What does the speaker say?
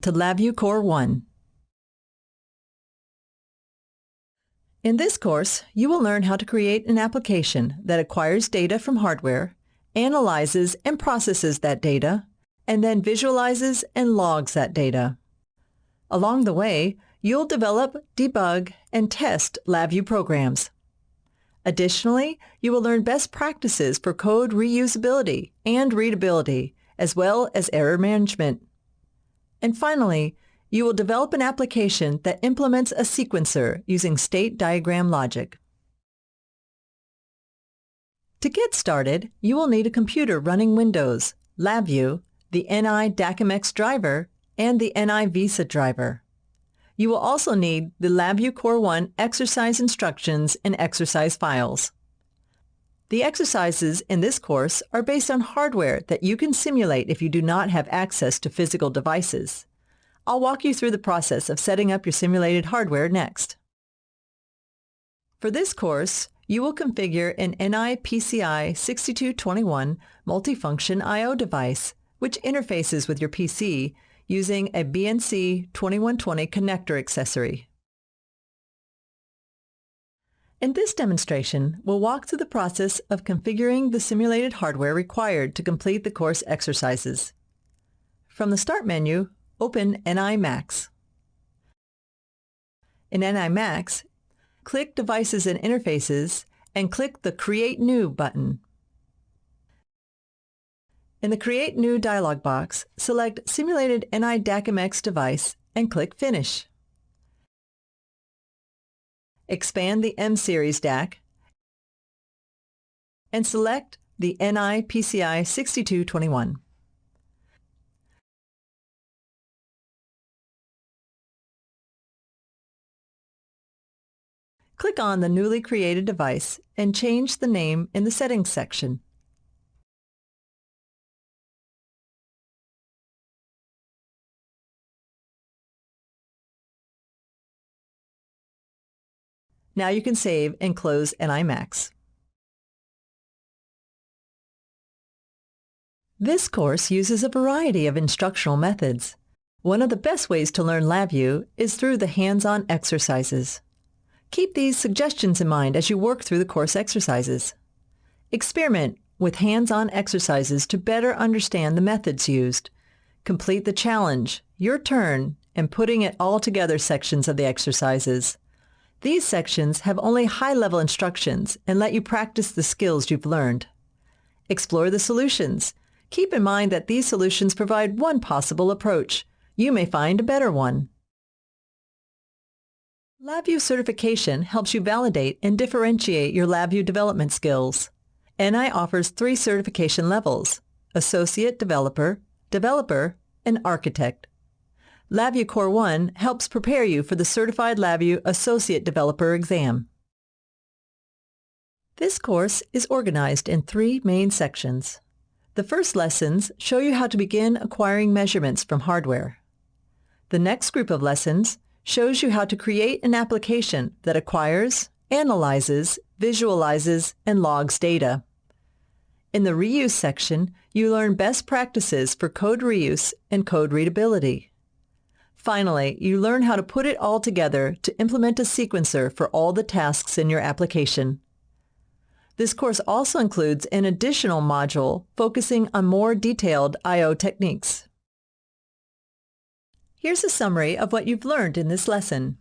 to LabVIEW Core 1. In this course, you will learn how to create an application that acquires data from hardware, analyzes and processes that data, and then visualizes and logs that data. Along the way, you'll develop, debug, and test LabVIEW programs. Additionally, you will learn best practices for code reusability and readability, as well as error management. And finally, you will develop an application that implements a sequencer using state diagram logic. To get started, you will need a computer running Windows, LabVIEW, the NI DACMX driver, and the NI Visa driver. You will also need the LabVIEW Core 1 exercise instructions and exercise files. The exercises in this course are based on hardware that you can simulate if you do not have access to physical devices. I'll walk you through the process of setting up your simulated hardware next. For this course, you will configure an NI PCI 6221 multifunction I/O device, which interfaces with your PC using a BNC 2120 connector accessory. In this demonstration, we'll walk through the process of configuring the simulated hardware required to complete the course exercises. From the Start menu, open NI Max. In NI Max, click Devices and Interfaces and click the Create New button. In the Create New dialog box, select Simulated NI DACMX device and click Finish. Expand the M-Series DAC and select the NI PCI 6221. Click on the newly created device and change the name in the Settings section. Now you can save and close NI Max. This course uses a variety of instructional methods. One of the best ways to learn LabVIEW is through the hands-on exercises. Keep these suggestions in mind as you work through the course exercises. Experiment with hands-on exercises to better understand the methods used. Complete the challenge, your turn, and putting it all together sections of the exercises. These sections have only high-level instructions and let you practice the skills you've learned. Explore the solutions. Keep in mind that these solutions provide one possible approach. You may find a better one. LabVIEW Certification helps you validate and differentiate your LabVIEW development skills. NI offers 3 certification levels: Associate Developer, Developer, and Architect. LabVIEW Core 1 helps prepare you for the Certified LabVIEW Associate Developer exam. This course is organized in 3 main sections. The first lessons show you how to begin acquiring measurements from hardware. The next group of lessons shows you how to create an application that acquires, analyzes, visualizes, and logs data. In the Reuse section, you learn best practices for code reuse and code readability. Finally, you learn how to put it all together to implement a sequencer for all the tasks in your application. This course also includes an additional module focusing on more detailed I/O techniques. Here's a summary of what you've learned in this lesson.